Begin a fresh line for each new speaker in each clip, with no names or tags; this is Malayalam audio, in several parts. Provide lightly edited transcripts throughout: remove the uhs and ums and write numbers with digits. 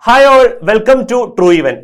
Hi all, welcome to True Event.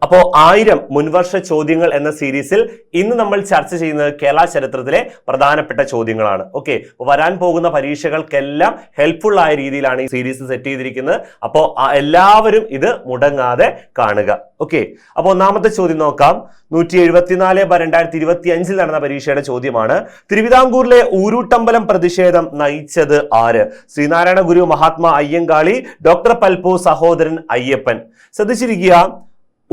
അപ്പോൾ 1000 മുൻവർഷ ചോദ്യങ്ങൾ എന്ന സീരീസിൽ ഇന്ന് നമ്മൾ ചർച്ച ചെയ്യുന്നത് കേരള ചരിത്രത്തിലെ പ്രധാനപ്പെട്ട ചോദ്യങ്ങളാണ്. ഓക്കെ, വരാൻ പോകുന്ന പരീക്ഷകൾക്കെല്ലാം ഹെൽപ്ഫുൾ ആയ രീതിയിലാണ് ഈ സീരീസ് സെറ്റ് ചെയ്തിരിക്കുന്നത്. അപ്പോൾ എല്ലാവരും ഇത് മുടങ്ങാതെ കാണുക. ഓക്കെ, അപ്പോൾ ഒന്നാമത്തെ ചോദ്യം നോക്കാം. 174/2025 നടന്ന പരീക്ഷയുടെ ചോദ്യമാണ്. തിരുവിതാംകൂറിലെ ഊരൂട്ടമ്പലം പ്രതിഷേധം നയിച്ചത് ആര്? ശ്രീനാരായണ ഗുരു, മഹാത്മാ അയ്യങ്കാളി, ഡോക്ടർ പൽപു, സഹോദരൻ അയ്യപ്പൻ. ശ്രദ്ധിച്ചിരിക്കുക,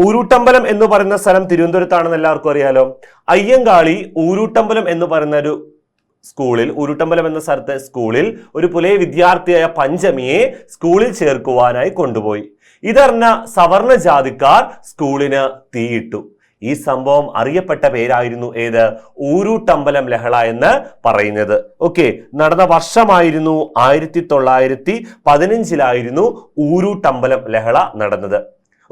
ഊരൂട്ടമ്പലം എന്ന് പറയുന്ന സ്ഥലം തിരുവനന്തപുരത്താണെന്ന് എല്ലാവർക്കും അറിയാലോ. അയ്യങ്കാളി ഊരൂട്ടമ്പലം എന്ന് പറയുന്ന ഒരു സ്കൂളിൽ, ഊരൂട്ടമ്പലം എന്ന സ്ഥലത്തെ സ്കൂളിൽ ഒരു പുലയ വിദ്യാർത്ഥിയായ പഞ്ചമിയെ സ്കൂളിൽ ചേർക്കുവാനായി കൊണ്ടുപോയി. ഇതറിഞ്ഞ സവർണ ജാതിക്കാർ സ്കൂളിന് തീയിട്ടു. ഈ സംഭവം അറിയപ്പെട്ട പേരായിരുന്നു ഏത്? ഊരൂട്ടമ്പലം ലഹള എന്ന് പറയുന്നത്. ഓക്കെ, നടന്ന വർഷമായിരുന്നു 1915 ഊരൂട്ടമ്പലം ലഹള നടന്നത്.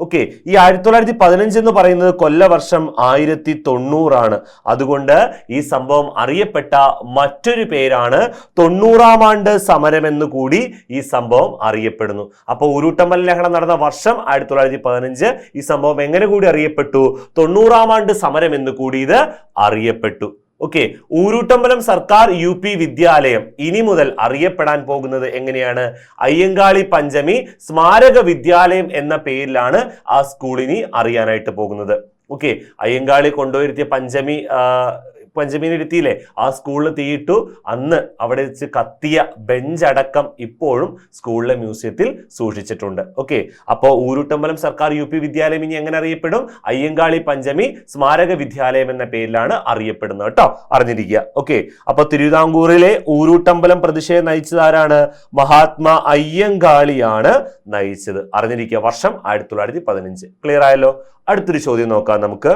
ഓക്കെ, ഈ 1915 എന്ന് പറയുന്നത് കൊല്ലവർഷം 1090 അതുകൊണ്ട് ഈ സംഭവം അറിയപ്പെട്ട മറ്റൊരു പേരാണ് 90-ാം ആണ്ട് സമരം എന്ന് കൂടി ഈ സംഭവം അറിയപ്പെടുന്നു. അപ്പോൾ ഊരൂട്ടമ്പലം ലഹള നടന്ന വർഷം 1915. ഈ സംഭവം എങ്ങനെ കൂടി അറിയപ്പെട്ടു? 90-ാം ആണ്ട് സമരം എന്ന് കൂടി ഇത് അറിയപ്പെട്ടു. ഓക്കെ, ഊരൂട്ടമ്പലം സർക്കാർ UP വിദ്യാലയം ഇനി മുതൽ അറിയപ്പെടാൻ പോകുന്നത് എങ്ങനെയാണ്? അയ്യങ്കാളി പഞ്ചമി സ്മാരക വിദ്യാലയം എന്ന പേരിലാണ് ആ സ്കൂളിനി അറിയാനായിട്ട് പോകുന്നത്. ഓക്കെ, അയ്യങ്കാളി കൊണ്ടുവരുത്തിയ പഞ്ചമീനെ ഇരുത്തിയില്ലേ, ആ സ്കൂളിൽ തീയിട്ടു. അന്ന് അവിടെ വെച്ച് കത്തിയ ബെഞ്ചടക്കം ഇപ്പോഴും സ്കൂളിലെ മ്യൂസിയത്തിൽ സൂക്ഷിച്ചിട്ടുണ്ട്. ഓക്കെ, അപ്പോൾ ഊരൂട്ടമ്പലം സർക്കാർ UP വിദ്യാലയം ഇനി എങ്ങനെ അറിയപ്പെടും? അയ്യങ്കാളി പഞ്ചമി സ്മാരക വിദ്യാലയം എന്ന പേരിലാണ് അറിയപ്പെടുന്നത് കേട്ടോ, അറിഞ്ഞിരിക്കുക. ഓക്കെ, അപ്പൊ തിരുവിതാംകൂറിലെ ഊരൂട്ടമ്പലം പ്രതിഷേധം നയിച്ചത് ആരാണ്? മഹാത്മാ അയ്യങ്കാളിയാണ് നയിച്ചത്. അറിഞ്ഞിരിക്കുക, വർഷം 1915. ക്ലിയർ ആയല്ലോ? അടുത്തൊരു ചോദ്യം നോക്കാം നമുക്ക്.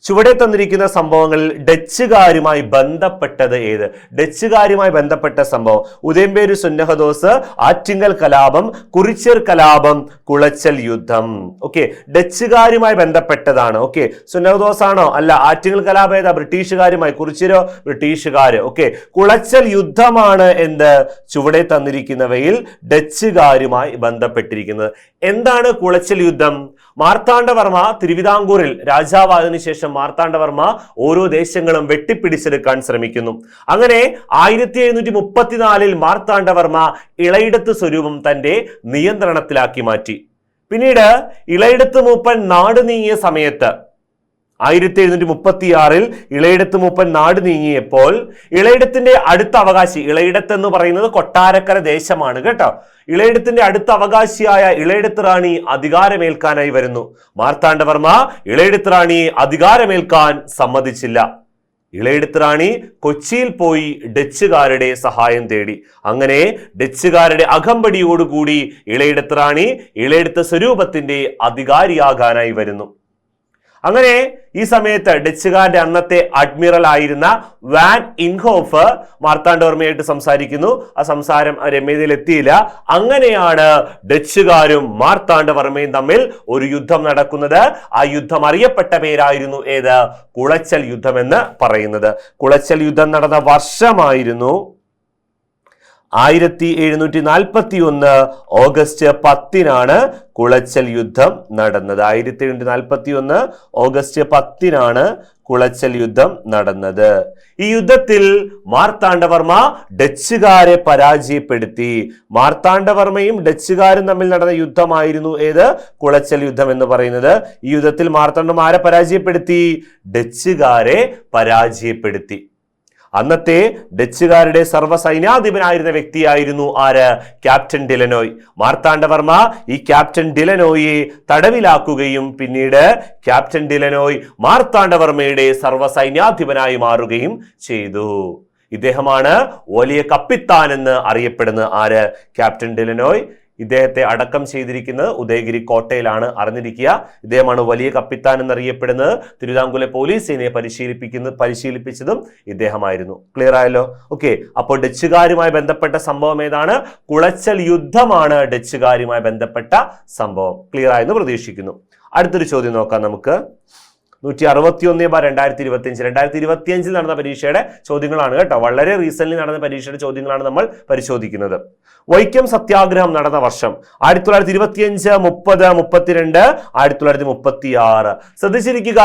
ചുവടെ തന്നിരിക്കുന്ന സംഭവങ്ങളിൽ ഡച്ചുകാരുമായി ബന്ധപ്പെട്ടത് ഏത്? ഡച്ചുകാരുമായി ബന്ധപ്പെട്ട സംഭവം: ഉദയംപേരൂർ സുന്നഹദോസ്, ആറ്റിങ്ങൽ കലാപം, കുറിച്യർ കലാപം, കുളച്ചൽ യുദ്ധം. ഓക്കെ, ഡച്ചുകാരുമായി ബന്ധപ്പെട്ടതാണ്. ഓക്കെ, സുന്നഹദോസ് ആണോ? അല്ല. ആറ്റിങ്ങൽ കലാപം ഏതാ? ബ്രിട്ടീഷുകാരുമായി. കുറിച്യരോ? ബ്രിട്ടീഷുകാര്. ഓക്കെ, കുളച്ചൽ യുദ്ധമാണ് എന്ത്? ചുവടെ തന്നിരിക്കുന്നവയിൽ ഡച്ചുകാരുമായി ബന്ധപ്പെട്ടിരിക്കുന്നത്. എന്താണ് കുളച്ചൽ യുദ്ധം? മാർത്താണ്ഡവർമ്മ തിരുവിതാംകൂറിൽ രാജാവായതിനു ശേഷം മാർത്താണ്ഡവർമ്മ ഓരോ ദേശങ്ങളും വെട്ടിപ്പിടിച്ചെടുക്കാൻ ശ്രമിക്കുന്നു. അങ്ങനെ 1734 മാർത്താണ്ഡവർമ്മ ഇളയിടത്ത് സ്വരൂപം തന്റെ നിയന്ത്രണത്തിലാക്കി മാറ്റി. പിന്നീട് ഇളയിടത്ത് മൂപ്പൻ നാട് നീങ്ങിയ സമയത്ത് 1736 ഇളയിടത്ത് മൂപ്പൻ നാട് നീങ്ങിയപ്പോൾ ഇളയിടത്തിന്റെ അടുത്ത അവകാശി, ഇളയിടത്ത് എന്ന് പറയുന്നത് കൊട്ടാരക്കര ദേശമാണ് കേട്ടോ, ഇളയിടത്തിന്റെ അടുത്ത അവകാശിയായ ഇളയിടത്ത് റാണി അധികാരമേൽക്കാനായി വരുന്നു. മാർത്താണ്ഡവർമ്മ ഇളയിടത്ത് റാണി അധികാരമേൽക്കാൻ സമ്മതിച്ചില്ല. ഇളയിടത്ത് റാണി കൊച്ചിയിൽ പോയി ഡച്ചുകാരുടെ സഹായം തേടി. അങ്ങനെ ഡച്ചുകാരുടെ അകമ്പടിയോടുകൂടി ഇളയിടത്ത് റാണി ഇളയിടത്ത് സ്വരൂപത്തിന്റെ അധികാരിയാകാനായി വരുന്നു. അങ്ങനെ ഈ സമയത്ത് ഡച്ചുകാരുടെ അന്നത്തെ അഡ്മിറൽ ആയിരുന്ന വാൻ ഇൻഹോഫ് മാർത്താണ്ഡവർമ്മയായിട്ട് സംസാരിക്കുന്നു. ആ സംസാരം രമ്യതയിൽ എത്തിയില്ല. അങ്ങനെയാണ് ഡച്ചുകാരും മാർത്താണ്ഡവർമ്മയും തമ്മിൽ ഒരു യുദ്ധം നടക്കുന്നത്. ആ യുദ്ധം അറിയപ്പെട്ട പേരായിരുന്നു ഏത്? കുളച്ചൽ യുദ്ധം എന്ന് പറയുന്നത്. കുളച്ചൽ യുദ്ധം നടന്ന വർഷമായിരുന്നു 1741 ഓഗസ്റ്റ് 10 കുളച്ചൽ യുദ്ധം നടന്നത്. 1741 ഓഗസ്റ്റ് 10 കുളച്ചൽ യുദ്ധം നടന്നത്. ഈ യുദ്ധത്തിൽ മാർത്താണ്ഡവർമ്മ ഡച്ചുകാരെ പരാജയപ്പെടുത്തി. മാർത്താണ്ഡവർമ്മയും ഡച്ചുകാരും തമ്മിൽ നടന്ന യുദ്ധമായിരുന്നു ഏത്? കുളച്ചൽ യുദ്ധം എന്ന് പറയുന്നത്. ഈ യുദ്ധത്തിൽ മാർത്താണ്ഡവർമ്മ ആരെ പരാജയപ്പെടുത്തി? ഡച്ചുകാരെ പരാജയപ്പെടുത്തി. അന്നത്തെ ഡച്ചുകാരുടെ സർവ്വസൈന്യാധിപനായിരുന്ന വ്യക്തിയായിരുന്നു ആര്? Captain De Lannoy. മാർത്താണ്ഡവർമ്മ ഈ ക്യാപ്റ്റൻ ഡിലനോയെ തടവിലാക്കുകയും പിന്നീട് ക്യാപ്റ്റൻ ഡിലനോയ് മാർത്താണ്ഡവർമ്മയുടെ സർവ്വസൈന്യാധിപനായി മാറുകയും ചെയ്തു. ഇദ്ദേഹമാണ് വലിയ കപ്പിത്താൻ എന്ന് അറിയപ്പെടുന്ന ആര്? Captain De Lannoy. ഇദ്ദേഹത്തെ അടക്കം ചെയ്തിരിക്കുന്നത് ഉദയഗിരി കോട്ടയിലാണ്. അറിഞ്ഞിരിക്കുക, ഇദ്ദേഹമാണ് വലിയ കപ്പിത്താൻ എന്നറിയപ്പെടുന്നത്. തിരുവിതാംകൂറിലെ പോലീസ് സേനയെ പരിശീലിപ്പിച്ചതും ഇദ്ദേഹമായിരുന്നു. ക്ലിയർ ആയല്ലോ? ഓക്കെ, അപ്പോൾ ഡച്ചുകാരുമായി ബന്ധപ്പെട്ട സംഭവം ഏതാണ്? കുളച്ചൽ യുദ്ധമാണ് ഡച്ചുകാരുമായി ബന്ധപ്പെട്ട സംഭവം. ക്ലിയർ ആയെന്ന് പ്രതീക്ഷിക്കുന്നു. അടുത്തൊരു ചോദ്യം നോക്കാം നമുക്ക്. 161/2025 2025 നടന്ന പരീക്ഷയുടെ ചോദ്യങ്ങളാണ് കേട്ടോ. വളരെ റീസെന്റ് നടന്ന പരീക്ഷയുടെ ചോദ്യങ്ങളാണ് നമ്മൾ പരിശോധിക്കുന്നത്. വൈക്കം സത്യാഗ്രഹം നടന്ന വർഷം 1925, 30, 32, 1936. ശ്രദ്ധിച്ചിരിക്കുക,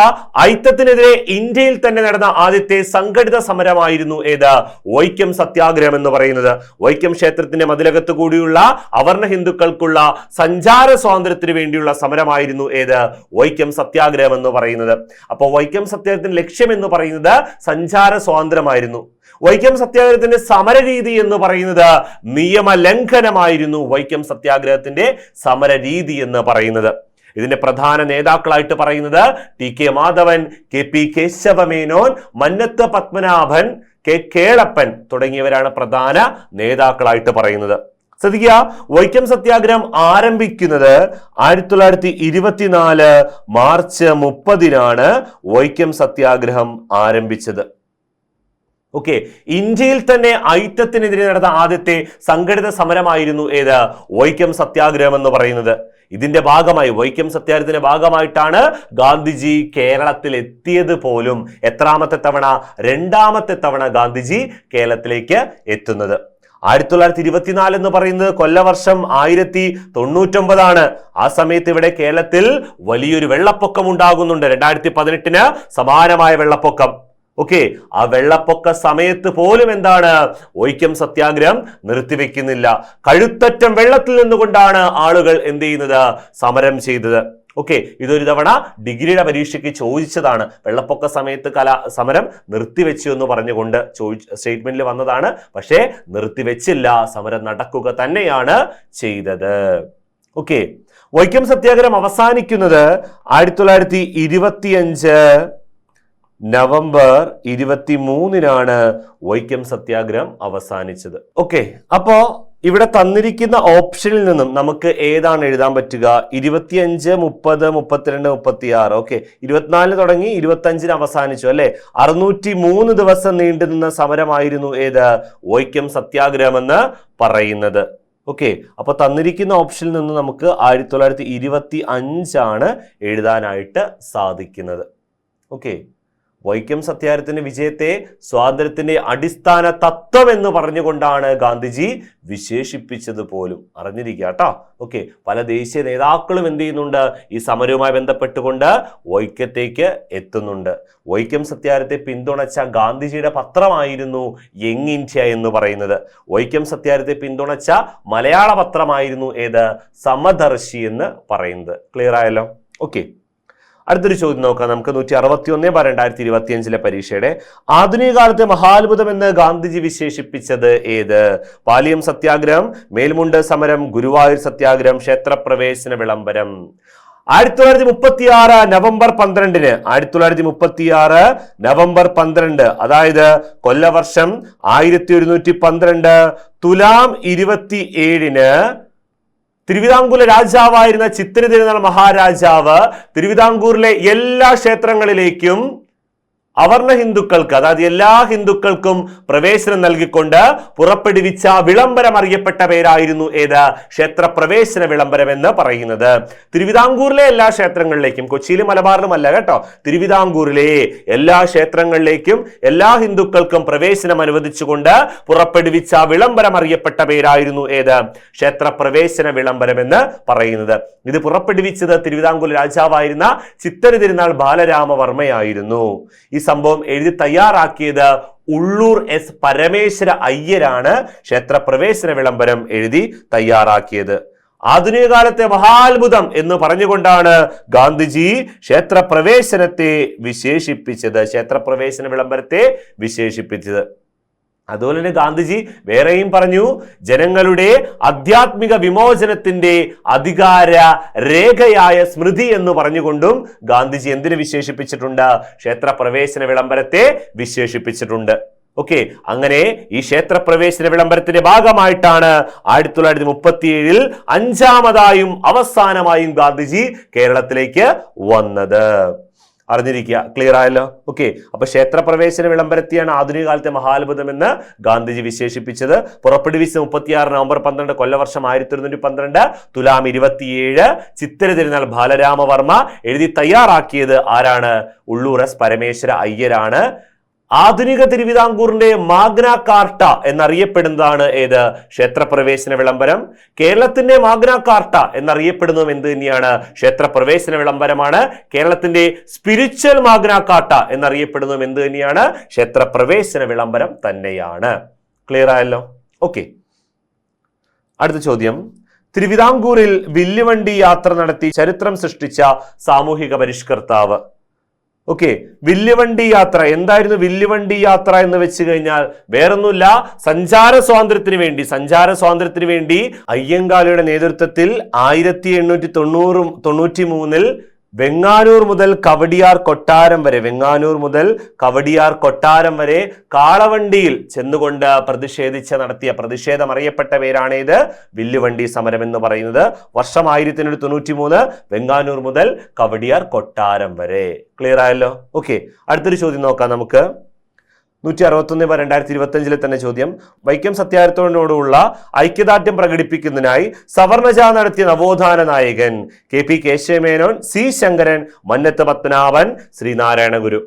ഐത്തത്തിനെതിരെ ഇന്ത്യയിൽ തന്നെ നടന്ന ആദ്യത്തെ സംഘടിത സമരമായിരുന്നു ഏത്? വൈക്കം സത്യാഗ്രഹം എന്ന് പറയുന്നത്. വൈക്കം ക്ഷേത്രത്തിന്റെ മതിലകത്ത് കൂടിയുള്ള അവർണ ഹിന്ദുക്കൾക്കുള്ള സഞ്ചാര സ്വാതന്ത്ര്യത്തിന് വേണ്ടിയുള്ള സമരമായിരുന്നു ഏത്? വൈക്കം സത്യാഗ്രഹം എന്ന് പറയുന്നത്. അപ്പോൾ വൈക്കം സത്യാഗ്രഹത്തിന്റെ ലക്ഷ്യം എന്ന് പറയുന്നത് സഞ്ചാര സ്വാതന്ത്ര്യമായിരുന്നു. വൈക്കം സത്യാഗ്രഹത്തിന്റെ സമരരീതി എന്ന് പറയുന്നത് നിയമലംഘനമായിരുന്നു. വൈക്കം സത്യാഗ്രഹത്തിന്റെ സമരരീതി എന്ന് പറയുന്നത്. ഇതിന്റെ പ്രധാന നേതാക്കളായിട്ട് പറയുന്നത് ടി.കെ. മാധവൻ, കെ.പി. കേശവമേനോൻ, മന്നത്ത് പത്മനാഭൻ, കെ. കേളപ്പൻ തുടങ്ങിയവരാണ് പ്രധാന നേതാക്കളായിട്ട് പറയുന്നത്. ശ്രദ്ധിക്കുക, വൈക്കം സത്യാഗ്രഹം ആരംഭിക്കുന്നത് 1924 മാർച്ച് 30-നാണ് വൈക്കം സത്യാഗ്രഹം ആരംഭിച്ചത്. ഓക്കെ, ഇന്ത്യയിൽ തന്നെ ഐത്തത്തിനെതിരെ നടന്ന ആദ്യത്തെ സംഘടിത സമരമായിരുന്നു ഏത്? വൈക്കം സത്യാഗ്രഹം എന്ന് പറയുന്നത്. ഇതിന്റെ ഭാഗമായി, വൈക്കം സത്യാഗ്രഹത്തിന്റെ ഭാഗമായിട്ടാണ് ഗാന്ധിജി കേരളത്തിൽ എത്തിയത് പോലും. എത്രാമത്തെ തവണ? 2ാമത്തെ തവണ ഗാന്ധിജി കേരളത്തിലേക്ക് എത്തുന്നത്. 1924 എന്ന് പറയുന്നത് കൊല്ലവർഷം 1099. ആ സമയത്ത് ഇവിടെ കേരളത്തിൽ വലിയൊരു വെള്ളപ്പൊക്കം ഉണ്ടാകുന്നുണ്ട്. 2018 സമാനമായ വെള്ളപ്പൊക്കം. ഓക്കെ, ആ വെള്ളപ്പൊക്ക സമയത്ത് പോലും എന്താണ്? വൈക്കം സത്യാഗ്രഹം നിർത്തിവെക്കുന്നില്ല. കഴുത്തറ്റം വെള്ളത്തിൽ നിന്നുകൊണ്ടാണ് ആളുകൾ എന്ത് ചെയ്യുന്നത്? സമരം ചെയ്തത്. ഓക്കെ, ഇതൊരു തവണ ഡിഗ്രിയുടെ പരീക്ഷയ്ക്ക് ചോദിച്ചതാണ്. വെള്ളപ്പൊക്ക സമയത്ത് സമരം നിർത്തിവെച്ചു എന്ന് പറഞ്ഞുകൊണ്ട് സ്റ്റേറ്റ്മെന്റിൽ വന്നതാണ്. പക്ഷേ നിർത്തിവെച്ചില്ല, സമരം നടക്കുക തന്നെയാണ് ചെയ്തത്. ഓക്കെ, വൈക്കം സത്യാഗ്രഹം അവസാനിക്കുന്നത് 1925 നവംബർ 23-നാണ് വൈക്കം സത്യാഗ്രഹം അവസാനിച്ചത്. ഓക്കെ, അപ്പോ ഇവിടെ തന്നിരിക്കുന്ന ഓപ്ഷനിൽ നിന്നും നമുക്ക് ഏതാണ് എഴുതാൻ പറ്റുക? 25, 30, 32, 36. ഓക്കെ, 24 തുടങ്ങി 25-ന് അവസാനിച്ചു അല്ലെ? 603 ദിവസം നീണ്ടുനിന്ന സമരമായിരുന്നു ഏത്? വൈക്കം സത്യാഗ്രഹം എന്ന് പറയുന്നത്. ഓക്കെ, അപ്പൊ തന്നിരിക്കുന്ന ഓപ്ഷനിൽ നിന്ന് നമുക്ക് 1925 എഴുതാനായിട്ട് സാധിക്കുന്നത്. ഓക്കെ, വൈക്കം സത്യാഗ്രഹത്തിന്റെ വിജയത്തെ സ്വാതന്ത്ര്യത്തിന്റെ അടിസ്ഥാന തത്വം എന്ന് പറഞ്ഞുകൊണ്ടാണ് ഗാന്ധിജി വിശേഷിപ്പിച്ചത് പോലും. അറിഞ്ഞിരിക്കുക കേട്ടോ. ഓക്കെ, പല ദേശീയ നേതാക്കളും എന്ത് ചെയ്യുന്നുണ്ട്? ഈ സമരവുമായി ബന്ധപ്പെട്ടുകൊണ്ട് വൈക്കത്തേക്ക് എത്തുന്നുണ്ട്. വൈക്കം സത്യാഗ്രഹത്തെ പിന്തുണച്ച ഗാന്ധിജിയുടെ പത്രമായിരുന്നു യങ് ഇന്ത്യ എന്ന് പറയുന്നത്. വൈക്കം സത്യാഗ്രഹത്തെ പിന്തുണച്ച മലയാള പത്രമായിരുന്നു ഏത്? സമദർശി എന്ന് പറയുന്നത്. ക്ലിയർ ആയല്ലോ? ഓക്കെ, അടുത്തൊരു ചോദ്യം നോക്കാം നമുക്ക്. 161/2025 പരീക്ഷയുടെ ആധുനിക കാലത്തെ മഹാത്ഭുതം എന്ന് ഗാന്ധിജി വിശേഷിപ്പിച്ചത് ഏത്? പാലിയം സത്യാഗ്രഹം, മേൽമുണ്ട് സമരം, ഗുരുവായൂർ സത്യാഗ്രഹം, ക്ഷേത്രപ്രവേശന വിളംബരം. 1936 നവംബർ 12-ന് 1936 നവംബർ 12, അതായത് കൊല്ലവർഷം 1112 തുലാം 27-ന് തിരുവിതാംകൂർ രാജാവായിരുന്ന ചിത്തിര തിരുനാൾ മഹാരാജാവ് തിരുവിതാംകൂറിലെ എല്ലാ ക്ഷേത്രങ്ങളിലേക്കും അവർണ ഹിന്ദുക്കൾക്ക്, അതായത് എല്ലാ ഹിന്ദുക്കൾക്കും പ്രവേശനം നൽകിക്കൊണ്ട് പുറപ്പെടുവിച്ച വിളംബരം അറിയപ്പെട്ട പേരായിരുന്നു ഏത്? ക്ഷേത്രപ്രവേശന വിളംബരം എന്ന് പറയുന്നത്. തിരുവിതാംകൂറിലെ എല്ലാ ക്ഷേത്രങ്ങളിലേക്കും, കൊച്ചിയിലും മലബാറിലും അല്ല കേട്ടോ, തിരുവിതാംകൂറിലെ എല്ലാ ക്ഷേത്രങ്ങളിലേക്കും എല്ലാ ഹിന്ദുക്കൾക്കും പ്രവേശനം അനുവദിച്ചുകൊണ്ട് പുറപ്പെടുവിച്ച വിളംബരം അറിയപ്പെട്ട പേരായിരുന്നു ഏത്? ക്ഷേത്രപ്രവേശന വിളംബരം എന്ന് പറയുന്നത്. ഇത് പുറപ്പെടുവിച്ചത് തിരുവിതാംകൂർ രാജാവായിരുന്ന ചിത്തിര തിരുനാൾ ബാലരാമവർമ്മയായിരുന്നു. ഈ സംഭവം എഴുതി തയ്യാറാക്കിയത് ഉള്ളൂർ എസ് പരമേശ്വര അയ്യരാണ്. ക്ഷേത്രപ്രവേശന വിളംബരം എഴുതി തയ്യാറാക്കിയത്. ആധുനിക കാലത്തെ മഹാത്ഭുതം എന്ന് പറഞ്ഞുകൊണ്ടാണ് ഗാന്ധിജി ക്ഷേത്രപ്രവേശനത്തെ വിശേഷിപ്പിച്ചത്, ക്ഷേത്രപ്രവേശന വിളംബരത്തെ വിശേഷിപ്പിച്ചത്. അതുപോലെ തന്നെ ഗാന്ധിജി വേറെയും പറഞ്ഞു, ജനങ്ങളുടെ ആധ്യാത്മിക വിമോചനത്തിന്റെ അധികാര രേഖയായ സ്മൃതി എന്ന് പറഞ്ഞുകൊണ്ടും ഗാന്ധിജി എന്തിനെ വിശേഷിപ്പിച്ചിട്ടുണ്ട്? ക്ഷേത്രപ്രവേശന വിളംബരത്തെ വിശേഷിപ്പിച്ചിട്ടുണ്ട്. ഓക്കെ, അങ്ങനെ ഈ ക്ഷേത്രപ്രവേശന വിളംബരത്തിന്റെ ഭാഗമായിട്ടാണ് 1937 5ാമതായും അവസാനമായും ഗാന്ധിജി കേരളത്തിലേക്ക് വന്നത്. അറിഞ്ഞിരിക്കുക. ക്ലിയർ ആയല്ലോ? ഓക്കെ. അപ്പൊ ക്ഷേത്രപ്രവേശന വിളംബരത്തെയാണ് ആധുനിക കാലത്തെ മഹാത്ഭുതം എന്ന് ഗാന്ധിജി വിശേഷിപ്പിച്ചത്. പുറപ്പെടുവിച്ച 36 നവംബർ 12 കൊല്ലവർഷം 1112, തുലാം 27, ചിത്തിര തിരുനാൾ ബാലരാമവർമ്മ എഴുതി തയ്യാറാക്കിയത് ആരാണ്? ഉള്ളൂർ എസ് പരമേശ്വര അയ്യരാണ്. ആധുനിക തിരുവിതാംകൂറിന്റെ മാഗ്ന കാർട്ട എന്നറിയപ്പെടുന്നതാണ് ഏത്? ക്ഷേത്രപ്രവേശന വിളംബരം. കേരളത്തിന്റെ മാഗ്ന കാർട്ട എന്നറിയപ്പെടുന്നതും എന്ത് തന്നെയാണ്? ക്ഷേത്രപ്രവേശന വിളംബരമാണ്. കേരളത്തിന്റെ സ്പിരിച്വൽ മാഗ്ന കാർട്ട എന്നറിയപ്പെടുന്നതും എന്ത് തന്നെയാണ്? ക്ഷേത്രപ്രവേശന വിളംബരം തന്നെയാണ്. ക്ലിയർ ആയല്ലോ? ഓക്കെ. അടുത്ത ചോദ്യം, തിരുവിതാംകൂറിൽ വില്ലുവണ്ടി യാത്ര നടത്തി ചരിത്രം സൃഷ്ടിച്ച സാമൂഹിക പരിഷ്കർത്താവ്. ഓക്കെ. വില്ലുവണ്ടി യാത്ര എന്തായിരുന്നു? വില്ലുവണ്ടി യാത്ര എന്ന് വെച്ച് കഴിഞ്ഞാൽ വേറൊന്നുമില്ല, സഞ്ചാര സ്വാതന്ത്ര്യത്തിന് വേണ്ടി അയ്യങ്കാളിയുടെ നേതൃത്വത്തിൽ 1893 വെങ്ങാനൂർ മുതൽ കവടിയാർ കൊട്ടാരം വരെ കാളവണ്ടിയിൽ ചെന്നുകൊണ്ട് നടത്തിയ പ്രതിഷേധം അറിയപ്പെട്ട പേരാണ് ഇത് വില്ലുവണ്ടി സമരം എന്ന് പറയുന്നത്. വർഷം 1893, വെങ്ങാനൂർ മുതൽ കവടിയാർ കൊട്ടാരം വരെ. ക്ലിയർ ആയല്ലോ? ഓക്കെ. അടുത്തൊരു ചോദ്യം നോക്കാം നമുക്ക്. 161/2025 തന്നെ ചോദ്യം, വൈക്കം സത്യാഗ്രഹത്തോടുള്ള ഐക്യദാർഢ്യം പ്രകടിപ്പിക്കുന്നതിനായി സവർണജാഥ നടത്തിയ നവോത്ഥാന നായകൻ KP കേശവമേനോൻ, C ശങ്കരൻ, മന്നത്ത് പത്മനാഭൻ, ശ്രീനാരായണ ഗുരു.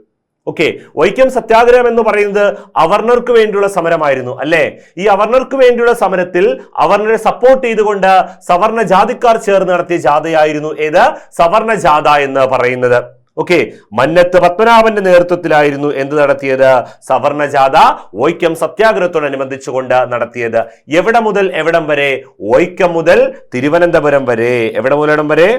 ഓക്കെ. വൈക്കം സത്യാഗ്രഹം എന്ന് പറയുന്നത് അവർണർക്ക് വേണ്ടിയുള്ള സമരമായിരുന്നു അല്ലെ? ഈ അവർണർക്ക് വേണ്ടിയുള്ള സമരത്തിൽ അവർണരെ സപ്പോർട്ട് ചെയ്തുകൊണ്ട് സവർണ ജാതിക്കാർ ചേർന്ന് നടത്തിയ ജാഥയായിരുന്നു ഏത്? സവർണ ജാഥ എന്ന് പറയുന്നത്. ഓക്കെ. മന്നത്ത് പത്മനാഭന്റെ നേതൃത്വത്തിലായിരുന്നു എന്ത് നടത്തിയത്? സവർണ ജാഥ വൈക്കം സത്യാഗ്രഹത്തോടനുബന്ധിച്ചുകൊണ്ട് നടത്തിയത്. എവിടെ മുതൽ എവിടം വരെ? വൈക്കം മുതൽ തിരുവനന്തപുരം വരെ. എവിടെ മുതൽ എവിടം വരെ?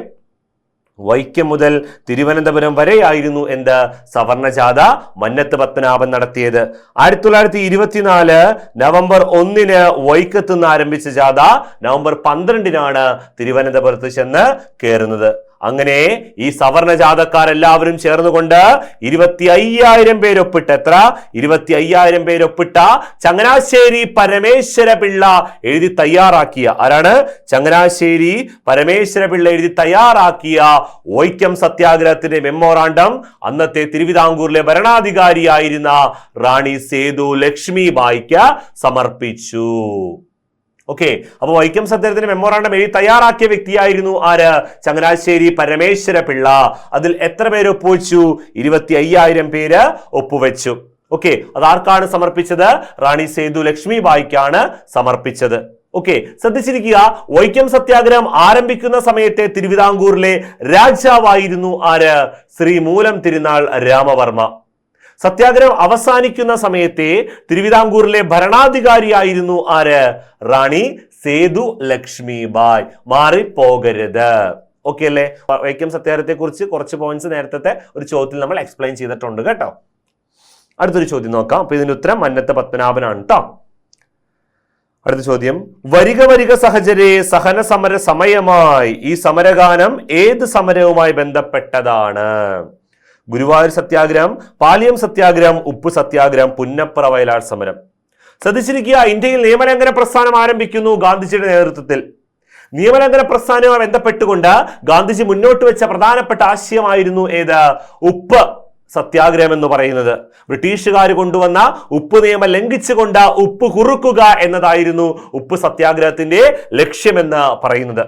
വൈക്കം മുതൽ തിരുവനന്തപുരം വരെ ആയിരുന്നു എന്ത്? സവർണ ജാഥ മന്നത്ത് പത്മനാഭൻ നടത്തിയത്. 1924 നവംബർ 1 വൈക്കത്ത് നിന്ന് ആരംഭിച്ച ജാഥ നവംബർ 12 തിരുവനന്തപുരത്ത് ചെന്ന് കയറുന്നത്. അങ്ങനെ ഈ സവർണ ജാഥക്കാരെല്ലാവരും ചേർന്നുകൊണ്ട് 25,000 പേരൊപ്പിട്ട്, എത്ര? 25,000 പേരൊപ്പിട്ട ചങ്ങനാശ്ശേരി പരമേശ്വര പിള്ള എഴുതി തയ്യാറാക്കിയ, ആരാണ്? ചങ്ങനാശ്ശേരി പരമേശ്വര പിള്ള എഴുതി തയ്യാറാക്കിയ വൈക്കം സത്യാഗ്രഹത്തിന്റെ മെമ്മോറാണ്ടം അന്നത്തെ തിരുവിതാംകൂറിലെ ഭരണാധികാരിയായിരുന്ന റാണി സേതു ലക്ഷ്മിബായിക്ക് സമർപ്പിച്ചു. ഓക്കെ. അപ്പൊ വൈക്കം സത്യാഗ്രഹത്തിന്റെ മെമ്മോറാണ്ടം എഴുതി തയ്യാറാക്കിയ വ്യക്തിയായിരുന്നു ആര്? ചങ്ങനാശ്ശേരി പരമേശ്വര പിള്ള. അതിൽ എത്ര പേര് ഒപ്പുവെച്ചു? 25,000 പേര് ഒപ്പുവെച്ചു. ഓക്കെ. അതാർക്കാണ് സമർപ്പിച്ചത്? റാണി സേതു ലക്ഷ്മിബായിക്കാണ് സമർപ്പിച്ചത്. ഓക്കെ. ശ്രദ്ധിച്ചിരിക്കുക, വൈക്കം സത്യാഗ്രഹം ആരംഭിക്കുന്ന സമയത്തെ തിരുവിതാംകൂറിലെ രാജാവായിരുന്നു ആര്? ശ്രീ മൂലം തിരുനാൾ രാമവർമ്മ. സത്യാഗ്രഹം അവസാനിക്കുന്ന സമയത്തെ തിരുവിതാംകൂറിലെ ഭരണാധികാരിയായിരുന്നു ആര്? റാണി സേതു ലക്ഷ്മിബായ്. മാറിപ്പോകരുത്. ഓക്കെ അല്ലേ? വൈക്കം സത്യാഗ്രഹത്തെ കുറിച്ച് കുറച്ച് പോയിന്റ്സ് നേരത്തെ ഒരു ചോദ്യത്തിൽ നമ്മൾ എക്സ്പ്ലെയിൻ ചെയ്തിട്ടുണ്ട് കേട്ടോ. അടുത്തൊരു ചോദ്യം നോക്കാം. അപ്പൊ ഇതിന്റെ ഉത്തരം മന്നത്ത് പത്മനാഭനാണ് കേട്ടോ. അടുത്ത ചോദ്യം, വരിക വരിക സഹചരെ സഹന സമര സമയമായി. ഈ സമരഗാനം ഏത് സമരവുമായി ബന്ധപ്പെട്ടതാണ്? ഗുരുവായൂർ സത്യാഗ്രഹം, പാലിയം സത്യാഗ്രഹം, ഉപ്പ് സത്യാഗ്രഹം, പുന്നപ്ര വയലാർ സമരം. ശ്രദ്ധിച്ചിരിക്കുക, ഇന്ത്യയിൽ നിയമലംഘന പ്രസ്ഥാനം ആരംഭിക്കുന്നു ഗാന്ധിജിയുടെ നേതൃത്വത്തിൽ. നിയമലംഘന പ്രസ്ഥാനവുമായി ബന്ധപ്പെട്ടുകൊണ്ട് ഗാന്ധിജി മുന്നോട്ട് വെച്ച പ്രധാനപ്പെട്ട ആശയമായിരുന്നു ഏത്? ഉപ്പ് സത്യാഗ്രഹം എന്ന് പറയുന്നത്. ബ്രിട്ടീഷുകാർ കൊണ്ടുവന്ന ഉപ്പ് നിയമം ലംഘിച്ചുകൊണ്ട് ഉപ്പ് കുറുക്കുക എന്നതായിരുന്നു ഉപ്പ് സത്യാഗ്രഹത്തിന്റെ ലക്ഷ്യമെന്ന് പറയുന്നത്.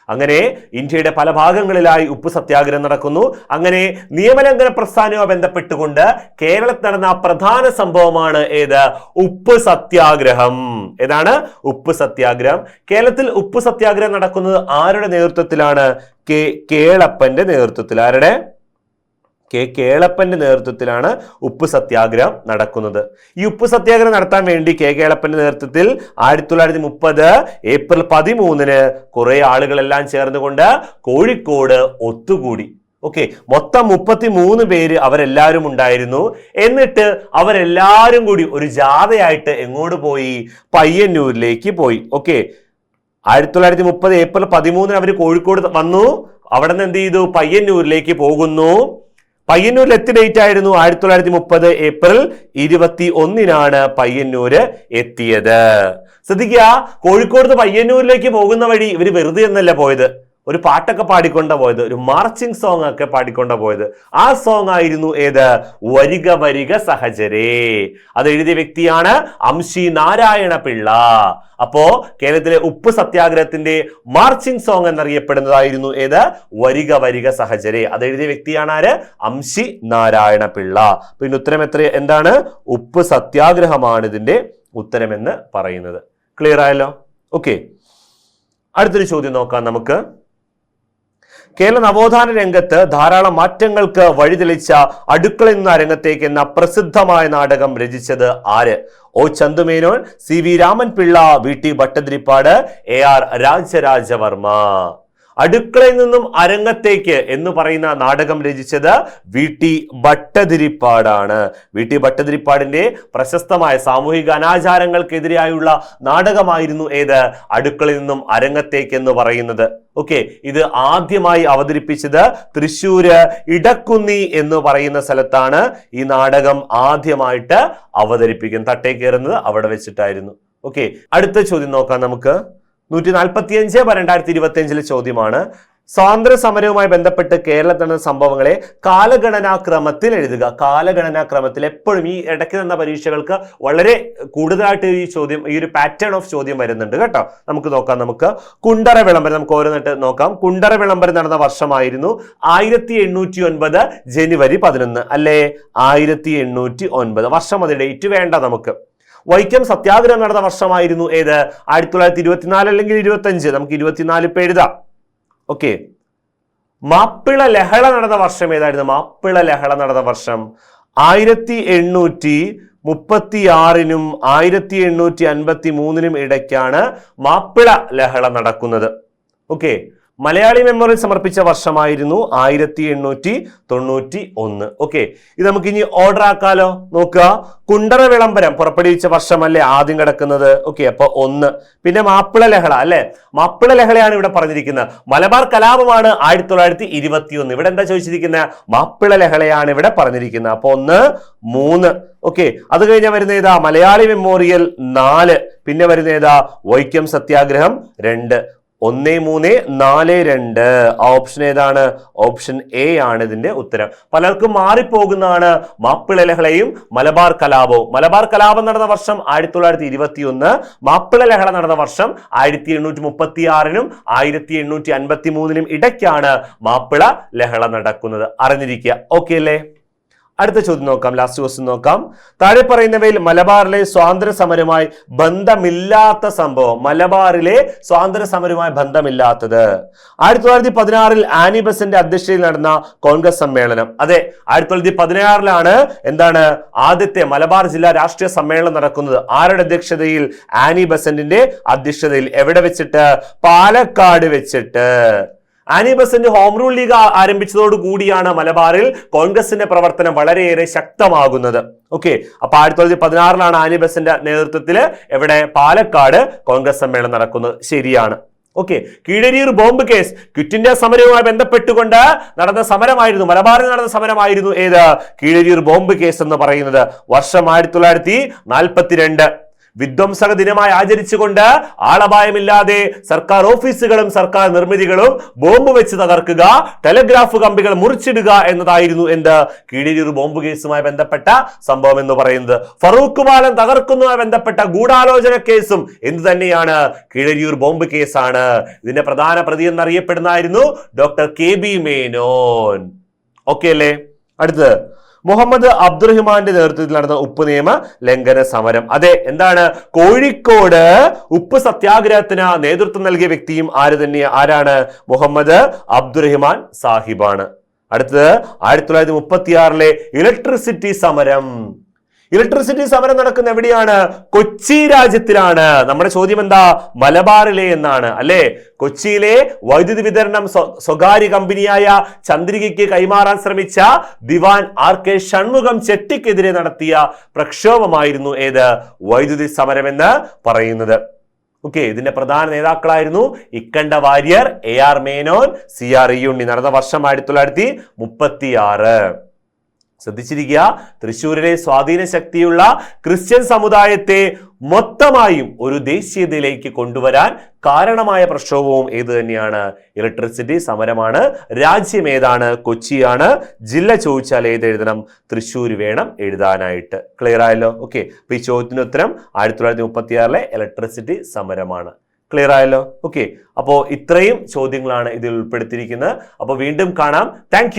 അങ്ങനെ ഇന്ത്യയുടെ പല ഭാഗങ്ങളിലായി ഉപ്പ് സത്യാഗ്രഹം നടക്കുന്നു. അങ്ങനെ നിയമലംഘന പ്രസ്ഥാനവുമായി ബന്ധപ്പെട്ടുകൊണ്ട് കേരളത്തിൽ നടന്ന പ്രധാന സംഭവമാണ് ഏത്? ഉപ്പ് സത്യാഗ്രഹം. ഏതാണ്? ഉപ്പ് സത്യാഗ്രഹം. കേരളത്തിൽ ഉപ്പ് സത്യാഗ്രഹം നടക്കുന്നത് ആരുടെ നേതൃത്വത്തിലാണ്? കേളപ്പന്റെ നേതൃത്വത്തിൽ. ആരുടെ? കേളപ്പന്റെ നേതൃത്വത്തിലാണ് ഉപ്പ് സത്യാഗ്രഹം നടക്കുന്നത്. ഈ ഉപ്പ് സത്യാഗ്രഹം നടത്താൻ വേണ്ടി കേളപ്പന്റെ നേതൃത്വത്തിൽ 1930 ഏപ്രിൽ 13 കുറെ ആളുകളെല്ലാം ചേർന്നുകൊണ്ട് കോഴിക്കോട് ഒത്തുകൂടി. ഓക്കെ. മൊത്തം 33 പേര് അവരെല്ലാവരും ഉണ്ടായിരുന്നു. എന്നിട്ട് അവരെല്ലാവരും കൂടി ഒരു ജാഥയായിട്ട് എങ്ങോട്ട് പോയി? പയ്യന്നൂരിലേക്ക് പോയി. ഓക്കെ. 1930 ഏപ്രിൽ 13 അവർ കോഴിക്കോട് വന്നു. അവിടെ നിന്ന് എന്ത് ചെയ്തു? പയ്യന്നൂരിലേക്ക് പോകുന്നു. പയ്യന്നൂരിൽ എത്തി ഡേറ്റ് ആയിരുന്നു 1930 ഏപ്രിൽ 21 പയ്യന്നൂര് എത്തിയത്. ശ്രദ്ധിക്കുക, കോഴിക്കോട് പയ്യന്നൂരിലേക്ക് പോകുന്ന വഴി ഇവര് വെറുതെ എന്നല്ല പോയത്. ഒരു പാട്ടൊക്കെ പാടിക്കൊണ്ട പോയത്, ഒരു മാർച്ചിങ് സോങ് ഒക്കെ പാടിക്കൊണ്ട പോയത്. ആ സോങ് ആയിരുന്നു ഏത്? വരിക വരിക സഹചരേ. അത് എഴുതിയ വ്യക്തിയാണ് അംശി നാരായണ പിള്ള. അപ്പോ കേരളത്തിലെ ഉപ്പ് സത്യാഗ്രഹത്തിന്റെ മാർച്ചിങ് സോങ് എന്നറിയപ്പെടുന്നതായിരുന്നു ഏത്? വരിക വരിക സഹചരേ. അത് എഴുതിയ വ്യക്തിയാണ് ആര്? അംശി നാരായണ പിള്ള. പിന്നെ ഉത്തരം എന്താണ്? ഉപ്പ് സത്യാഗ്രഹമാണ് ഇതിന്റെ ഉത്തരമെന്ന് പറയുന്നത്. ക്ലിയർ ആയല്ലോ? ഓക്കെ, അടുത്തൊരു ചോദ്യം നോക്കാം നമുക്ക്. കേരള നവോത്ഥാന രംഗത്ത് ധാരാളം മാറ്റങ്ങൾക്ക് വഴിതെളിച്ച അടുക്കളയിൽ നിന്ന് രംഗത്തേക്ക് എന്ന പ്രസിദ്ധമായ നാടകം രചിച്ചത് ആര്? ഒ ചന്തുമേനോൻ, സി വി രാമൻ പിള്ള, വി ടി ഭട്ടതിരിപ്പാട്, എ ആർ രാജരാജവർമ്മ. അടുക്കളയിൽ നിന്നും അരങ്ങത്തേക്ക് എന്ന് പറയുന്ന നാടകം രചിച്ചത് വി ടി ഭട്ടതിരിപ്പാടാണ്. വി ടി ഭട്ടതിരിപ്പാടിന്റെ പ്രശസ്തമായ സാമൂഹിക അനാചാരങ്ങൾക്കെതിരെയായുള്ള നാടകമായിരുന്നു ഏത്? അടുക്കളയിൽ നിന്നും അരങ്ങത്തേക്ക് എന്ന് പറയുന്നത്. ഓക്കെ, ഇത് ആദ്യമായി അവതരിപ്പിച്ചത് തൃശ്ശൂര് ഇടക്കുന്നി എന്ന് പറയുന്ന സ്ഥലത്താണ് ഈ നാടകം ആദ്യമായിട്ട് അവതരിപ്പിക്കുന്നത്. തട്ടേ കയറുന്നത് അവിടെ വെച്ചിട്ടായിരുന്നു. ഓക്കെ, അടുത്ത ചോദ്യം നോക്കാം നമുക്ക്. 145/2025 ചോദ്യമാണ്. സ്വാതന്ത്ര്യ സമരവുമായി ബന്ധപ്പെട്ട് കേരളത്തിൽ നടന്ന സംഭവങ്ങളെ കാലഗണനാക്രമത്തിൽ എഴുതുക. കാലഗണനാക്രമത്തിൽ എപ്പോഴും ഈ ഇടയ്ക്ക് നിന്ന പരീക്ഷകൾക്ക് വളരെ കൂടുതലായിട്ട് ഈ ഒരു പാറ്റേൺ ഓഫ് ചോദ്യം വരുന്നുണ്ട് കേട്ടോ. നമുക്ക് നോക്കാം. കുണ്ടറ വിളംബരം നമുക്ക് ഓരോന്നിട്ട് നോക്കാം. കുണ്ടറ വിളംബരം നടന്ന വർഷമായിരുന്നു 1809 ജനുവരി 11 അല്ലേ? 1809 വർഷം, അത് ഡേറ്റ് വേണ്ട നമുക്ക്. വൈക്കം സത്യാഗ്രഹം നടന്ന വർഷമായിരുന്നു ഏത്? 1924 അല്ലെങ്കിൽ 25. നമുക്ക് 24 ഇപ്പൊ എഴുതാം. ഓക്കെ, മാപ്പിള ലഹള നടന്ന വർഷം ഏതായിരുന്നു? മാപ്പിള ലഹള നടന്ന വർഷം 1836നും 1853നും ഇടയ്ക്കാണ് മാപ്പിള ലഹള നടക്കുന്നത്. ഓക്കെ, മലയാളി മെമ്മോറിയൽ സമർപ്പിച്ച വർഷമായിരുന്നു 1891. ഓക്കെ, ഇത് നമുക്ക് ഇനി ഓർഡർ ആക്കാലോ. നോക്കുക, കുണ്ടറ വിളംബരം പുറപ്പെടുവിച്ച വർഷമല്ലേ ആദ്യം കിടക്കുന്നത്? ഓക്കെ, അപ്പൊ 1. പിന്നെ മാപ്പിള ലഹള അല്ലെ? മാപ്പിള ലഹളയാണ് ഇവിടെ പറഞ്ഞിരിക്കുന്നത്. മലബാർ കലാപമാണ് 1921. ഇവിടെ എന്താ ചോദിച്ചിരിക്കുന്നത്? മാപ്പിള ലഹളയാണ് ഇവിടെ പറഞ്ഞിരിക്കുന്നത്. അപ്പൊ 1, 3. ഓക്കെ, അത് കഴിഞ്ഞ വരുന്ന ഏതാ? മലയാളി മെമ്മോറിയൽ 4. പിന്നെ വരുന്ന ഏതാ? വൈക്കം സത്യാഗ്രഹം 2. 1, 3, 4, 2. ഓപ്ഷൻ ഏതാണ്? ഓപ്ഷൻ എ ആണ് ഇതിന്റെ ഉത്തരം. പലർക്കും മാറിപ്പോകുന്നതാണ് മാപ്പിള ലഹളയും മലബാർ കലാപവും. മലബാർ കലാപം നടന്ന വർഷം 1921, മാപ്പിള ലഹള നടന്ന വർഷം 1836നും 1853നും ഇടയ്ക്കാണ് മാപ്പിള ലഹള നടക്കുന്നത്. അറിഞ്ഞിരിക്കുക. ഓക്കെ അല്ലേ? അടുത്ത ചോദ്യം നോക്കാം. ലാസ്റ്റ് ക്വസ്റ്റ്യൻ നോക്കാം. താഴെ പറയുന്നവയിൽ മലബാറിലെ സ്വാതന്ത്ര്യ സമരവുമായി ബന്ധമില്ലാത്ത സംഭവം. മലബാറിലെ സ്വാതന്ത്ര്യ സമരവുമായി ബന്ധമില്ലാത്തത് 1916 ആനി ബസന്റിന്റെ അധ്യക്ഷതയിൽ നടന്ന കോൺഗ്രസ് സമ്മേളനം. അതെ, 1916 എന്താണ് ആദ്യത്തെ മലബാർ ജില്ലാ രാഷ്ട്രീയ സമ്മേളനം നടക്കുന്നത്? ആരുടെ അധ്യക്ഷതയിൽ? ആനി ബസന്റിന്റെ അധ്യക്ഷതയിൽ. എവിടെ വെച്ചിട്ട്? പാലക്കാട് വെച്ചിട്ട്. Annie Besant home rule league ആരംഭിച്ചതോടു കൂടിയാണ് മലബാറിൽ കോൺഗ്രസിന്റെ പ്രവർത്തനം വളരെയേറെ ശക്തമാകുന്നത്. ഓക്കെ, അപ്പൊ 1916 ആനി ബസന്റ് നേതൃത്വത്തിൽ എവിടെ? പാലക്കാട് കോൺഗ്രസ് സമ്മേളനം നടക്കുന്നത്. ശരിയാണ്. Okay, Keezhariyur bomb case quit India സമരവുമായി ബന്ധപ്പെട്ടുകൊണ്ട് നടന്ന സമരമായിരുന്നു. മലബാറിൽ നടന്ന സമരമായിരുന്നു ഏത്? കീഴരിയൂർ ബോംബ് കേസ് എന്ന് പറയുന്നത്. വർഷം 1942. വിധ്വംസക ദിനമായി ആചരിച്ചുകൊണ്ട് ആളപായമില്ലാതെ സർക്കാർ ഓഫീസുകളും സർക്കാർ നിർമ്മിതികളും ബോംബ് വെച്ച് തകർക്കുക, ടെലിഗ്രാഫ് കമ്പികൾ മുറിച്ചിടുക എന്നതായിരുന്നു എന്ത്? കീഴരിയൂർ ബോംബ് കേസുമായി ബന്ധപ്പെട്ട സംഭവം എന്ന് പറയുന്നത്. ഫറൂഖ് പാലം തകർക്കുന്നതുമായി ബന്ധപ്പെട്ട ഗൂഢാലോചന കേസും എന്ത് തന്നെയാണ്? കീഴരിയൂർ ബോംബ് കേസാണ്. ഇതിന്റെ പ്രധാന പ്രതി എന്നറിയപ്പെടുന്നതായിരുന്നു ഡോക്ടർ KB മേനോൻ. ഓക്കെ അല്ലേ? അടുത്തത് മുഹമ്മദ് അബ്ദുറഹിമാന്റെ നേതൃത്വത്തിൽ നടന്ന ഉപ്പ് നിയമ ലംഘന സമരം. അതെ, എന്താണ്? കോഴിക്കോട് ഉപ്പ് സത്യാഗ്രഹത്തിന് നേതൃത്വം നൽകിയ വ്യക്തിയും ആരാണ്? മുഹമ്മദ് അബ്ദുറഹിമാൻ സാഹിബാണ്. അടുത്തത് 1936 ഇലക്ട്രിസിറ്റി സമരം. ഇലക്ട്രിസിറ്റി സമരം നടക്കുന്ന എവിടെയാണ്? കൊച്ചി രാജ്യത്തിലാണ്. നമ്മുടെ ചോദ്യം എന്താ? മലബാറിലെ എന്നാണ് അല്ലെ? കൊച്ചിയിലെ വൈദ്യുതി വിതരണം സ്വകാര്യ കമ്പനിയായ ചന്ദ്രികയ്ക്ക് കൈമാറാൻ ശ്രമിച്ച ദിവാൻ RK ഷൺമുഖം ചെട്ടിക്കെതിരെ നടത്തിയ പ്രക്ഷോഭമായിരുന്നു ഏത്? വൈദ്യുതി സമരം എന്ന് പറയുന്നത്. ഓക്കെ, ഇതിന്റെ പ്രധാന നേതാക്കളായിരുന്നു ഇക്കണ്ട വാര്യർ, AR മേനോൻ, CR ഉണ്ണി. നടന്ന വർഷം 1936. ശ്രദ്ധിച്ചിരിക്കുക, തൃശ്ശൂരിലെ സ്വാധീന ശക്തിയുള്ള ക്രിസ്ത്യൻ സമുദായത്തെ മൊത്തമായും ഒരു ദേശീയതയിലേക്ക് കൊണ്ടുവരാൻ കാരണമായ പ്രക്ഷോഭവും ഏത് തന്നെയാണ്? ഇലക്ട്രിസിറ്റി സമരമാണ്. രാജ്യം ഏതാണ്? കൊച്ചിയാണ്. ജില്ല ചോദിച്ചാൽ ഏത് എഴുതണം? തൃശ്ശൂർ വേണം എഴുതാനായിട്ട്. ക്ലിയർ ആയല്ലോ? ഓക്കെ, അപ്പൊ ഈ ചോദ്യത്തിന് ഉത്തരം 1936 ഇലക്ട്രിസിറ്റി സമരമാണ്. ക്ലിയർ ആയല്ലോ? ഓക്കെ, അപ്പോൾ ഇത്രയും ചോദ്യങ്ങളാണ് ഇതിൽ ഉൾപ്പെടുത്തിയിരിക്കുന്നത്. അപ്പോൾ വീണ്ടും കാണാം. താങ്ക്